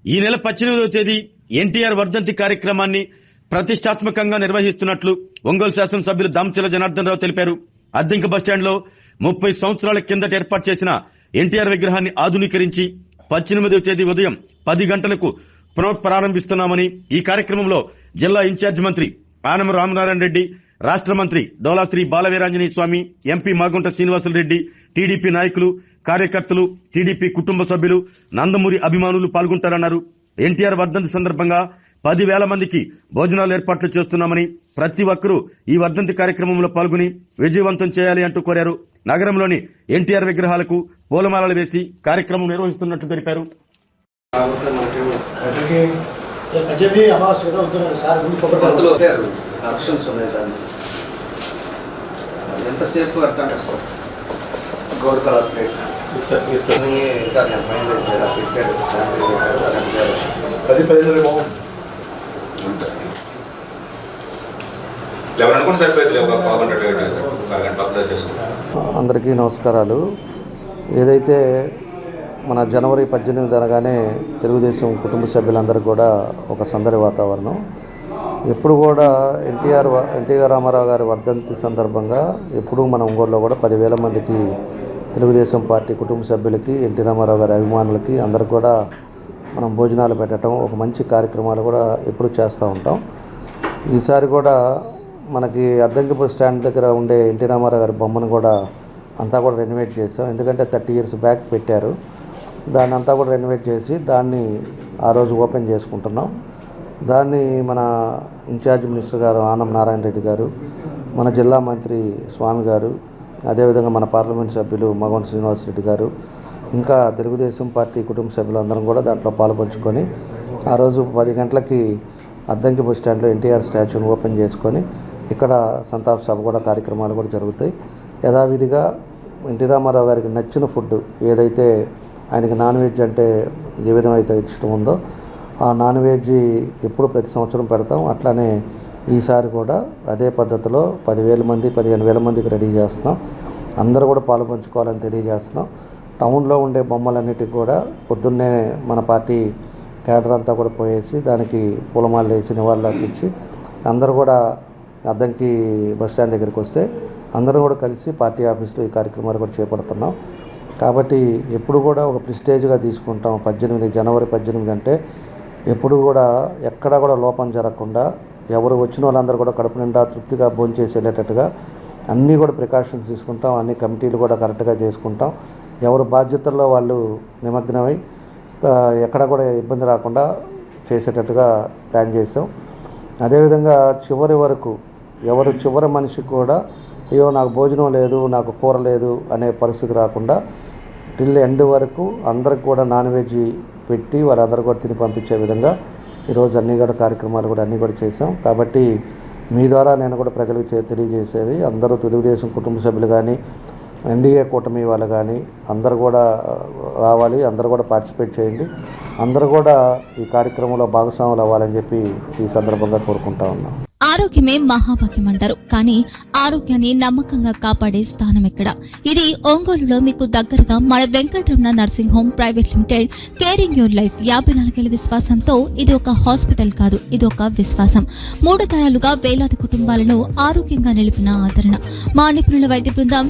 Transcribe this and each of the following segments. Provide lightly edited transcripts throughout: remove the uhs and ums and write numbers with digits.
ఈ నెల 18వ తేదీ ఎన్టీఆర్ వర్ధంతి కార్యక్రమాన్ని ప్రతిష్టాత్మకంగా నిర్వహిస్తున్నట్లు ఒంగోలు శాసనసభ్యులు దామచర్ల జనార్దన్ రావు తెలిపారు. అద్దెంకి బస్టాండ్లో 30 సంవత్సరాల కిందట ఏర్పాటు చేసిన ఎన్టీఆర్ విగ్రహాన్ని ఆధునీకరించి 18వ తేదీ ఉదయం 10 గంటలకు పునఃప్రారంభిస్తున్నామని, ఈ కార్యక్రమంలో జిల్లా ఇన్ఛార్జ్ మంత్రి ఆనం రామనారాయణ రెడ్డి, రాష్ట్ర మంత్రి డోలాశ్రీ బాలవీరాంజనేయ స్వామి, ఎంపీ మాగుంట శ్రీనివాసులరెడ్డి, టీడీపీ నాయకులు, కార్యకర్తలు, టీడీపీ కుటుంబ సభ్యులు, నందమూరి అభిమానులు పాల్గొంటారన్నారు. ఎన్టీఆర్ వర్ధంతి సందర్భంగా 10,000 మందికి భోజనాలు ఏర్పాట్లు చేస్తున్నామని, ప్రతి ఒక్కరూ ఈ వర్ధంతి కార్యక్రమంలో పాల్గొని విజయవంతం చేయాలి అంటూ కోరారు. నగరంలోని ఎన్టీఆర్ విగ్రహాలకు పూలమాలలు వేసి కార్యక్రమం నిర్వహిస్తున్నట్లు తెలిపారు. ఎంతసేపు గోడ్ కలర్ ప్లేట్ 10-15 బాగుంది. అందరికీ నమస్కారాలు. ఏదైతే మన జనవరి 18 అనగానే తెలుగుదేశం కుటుంబ సభ్యులందరూ కూడా ఒక సందడి వాతావరణం. ఎప్పుడు కూడా ఎన్టీఆర్ రామారావు గారి వర్ధంతి సందర్భంగా ఎప్పుడూ మన ఒంగోలులో కూడా 10,000 మందికి తెలుగుదేశం పార్టీ కుటుంబ సభ్యులకి, ఎన్టీ రామారావు గారి అభిమానులకి అందరికి కూడా మనం భోజనాలు పెట్టడం, ఒక మంచి కార్యక్రమాలు కూడా ఎప్పుడు చేస్తూ ఉంటాం. ఈసారి కూడా మనకి అద్దంకి బస్ స్టాండ్ దగ్గర ఉండే ఎన్టీ రామారావు గారి బొమ్మను కూడా అంతా కూడా రెనోవేట్ చేసాం. ఎందుకంటే 30 years బ్యాక్ పెట్టారు. దాన్ని అంతా కూడా రెనోవేట్ చేసి దాన్ని ఆ రోజు ఓపెన్ చేసుకుంటున్నాం. దాన్ని మన ఇన్ఛార్జ్ మినిస్టర్ గారు ఆనం నారాయణ రెడ్డి గారు, మన జిల్లా మంత్రి స్వామి గారు, అదేవిధంగా మన పార్లమెంట్ సభ్యులు మగోన్ శ్రీనివాసరెడ్డి గారు, ఇంకా తెలుగుదేశం పార్టీ కుటుంబ సభ్యులందరం కూడా దాంట్లో పాల్పంచుకొని ఆ రోజు 10 గంటలకి అద్దంకి బస్ స్టాండ్లో ఎన్టీఆర్ స్టాచ్యూని ఓపెన్ చేసుకొని ఇక్కడ సంతాప సభ కూడా కార్యక్రమాలు కూడా జరుగుతాయి. యథావిధిగా ఎన్టీ రామారావు గారికి నచ్చిన ఫుడ్ ఏదైతే, ఆయనకి నాన్ వెజ్ అంటే ఏ విధమైతే ఇష్టం ఉందో ఆ నాన్ వెజ్ ఎప్పుడు ప్రతి సంవత్సరం పెడతాం. అట్లానే ఈసారి కూడా అదే పద్ధతిలో 10,000 మంది 15,000 మందికి రెడీ చేస్తున్నాం. అందరూ కూడా పాలుపంచుకోవాలని తెలియజేస్తున్నాం. టౌన్లో ఉండే బొమ్మలన్నిటికీ కూడా పొద్దున్నే మన పార్టీ క్యాడర్ అంతా కూడా పోయేసి దానికి పూలమాలలు వేసి నివాళులు అర్పించి అందరూ కూడా అద్దంకి బస్ స్టాండ్ దగ్గరికి వస్తే అందరం కూడా కలిసి పార్టీ ఆఫీస్లో ఈ కార్యక్రమాలు కూడా చేపడుతున్నాం. కాబట్టి ఎప్పుడు కూడా ఒక ప్రిస్టేజ్గా తీసుకుంటాం. జనవరి 18 అంటే ఎప్పుడు కూడా ఎక్కడా కూడా లోపం జరగకుండా ఎవరు వచ్చిన వాళ్ళందరూ కూడా కడుపు నిండా తృప్తిగా భోంచేసి వెళ్ళేటట్టుగా అన్నీ కూడా ప్రికాషన్స్ తీసుకుంటాం. అన్ని కమిటీలు కూడా కరెక్ట్గా చేసుకుంటాం. ఎవరు బాధ్యతల్లో వాళ్ళు నిమగ్నమై ఎక్కడ కూడా ఇబ్బంది రాకుండా చేసేటట్టుగా ప్లాన్ చేసాం. అదేవిధంగా చివరి వరకు చివరి మనిషికి కూడా అయ్యో నాకు భోజనం లేదు, నాకు కూర లేదు అనే పరిస్థితి రాకుండా టిల్ ఎండ్ వరకు అందరికి కూడా నాన్ వెజ్ పెట్టి వాళ్ళందరూ కూడా తిని పంపించే విధంగా ఈరోజు అన్ని కూడా కార్యక్రమాలు కూడా అన్నీ కూడా చేసాం. కాబట్టి మీ ద్వారా నేను కూడా ప్రజలకు తెలియజేసేది, అందరూ తెలుగుదేశం కుటుంబ సభ్యులు కానీ ఎన్డీఏ కూటమి వాళ్ళు కానీ అందరూ కూడా రావాలి, అందరూ కూడా పార్టిసిపేట్ చేయండి, అందరూ కూడా ఈ కార్యక్రమంలో భాగస్వాములు అవ్వాలని చెప్పి ఈ సందర్భంగా కోరుకుంటా ఉన్నాం. ఆరోగ్యమే మహాభాగ్యం అంటారు, కానీ ఆరోగ్యాన్ని నమ్మకంగా కాపాడే స్థానం ఎక్కడ? ఇది ఒంగోలులో మీకు దగ్గరగా మన Venkataramana nursing home private limited. Caring your life 54 ఏళ్ల విశ్వాసంతో ఇది ఒక హాస్పిటల్ కాదు, ఇది ఒక విశ్వాసం. 3 తరాలుగా వేలాది కుటుంబాలను ఆరోగ్యంగా నిలిపిన ఆదరణ. మా నిపుణుల వైద్య బృందం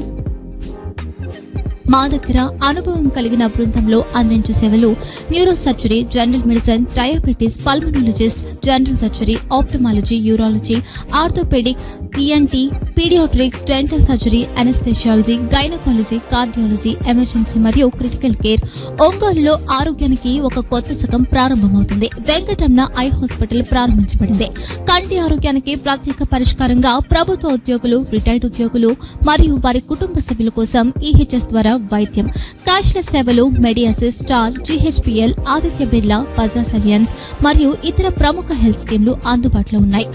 మా దగ్గర అనుభవం కలిగిన బృందంలో అందించే సేవలు neuro surgery, general medicine, diabetes, pulmonologist, general surgery, ophthalmology, urology, orthopaedic, ENT, paediatrics, dental surgery, anaesthesiology, gynaecology, cardiology, emergency మరియు క్రిటికల్ కేర్. ఒంగోలులో ఆరోగ్యానికి ఒక కొత్త శకం ప్రారంభమవుతుంది. వెంకటరమణ ఐ హాస్పిటల్ ప్రారంభించబడింది. కంటి ఆరోగ్యానికి ప్రత్యేక పరిష్కారంగా ప్రభుత్వ ఉద్యోగులు, రిటైర్డ్ ఉద్యోగులు మరియు వారి కుటుంబ సభ్యుల కోసం ఈహెచ్ఎస్ ద్వారా వైద్యం, క్యాష్లెస్ సేవలు, మెడియాసిస్, స్టార్, జీహెచ్పీఎల్, ఆదిత్య బిర్లా, బజాజ్ అలియన్స్ మరియు ఇతర ప్రముఖ హెల్త్ స్కీమ్లు అందుబాటులో ఉన్నాయి.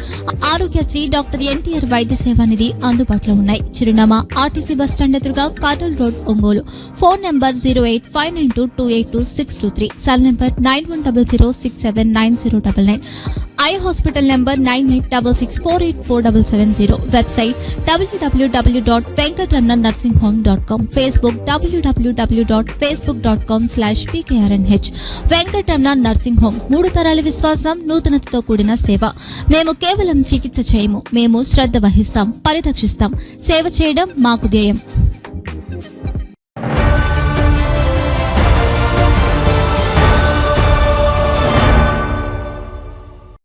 ఆరోగ్యశ్రీ, డాక్టర్ ఎన్టీఆర్ వైద్య సేవా నిధి అందుబాటులో ఉన్నాయి. చిరునామా ఆర్టీసీ బస్టాండ్ ఎదురుగా, Kurnool road, Ongole. Phone number 08592282623, cell number 9100679099. Eye hospital number 9866484770. Website www.venkatramannursing.com. Facebook www.facebook.com/pkrnh. Venkataramana nursing home, 3 తరాల విశ్వాసం, నూతనతతో కూడిన సేవ. మేము కేవలం చికిత్స చేయము, మేము శ్రద్ధ వహిస్తాం, పరిరక్షిస్తాం. సేవ చేయడం మాకు ధ్యేయం.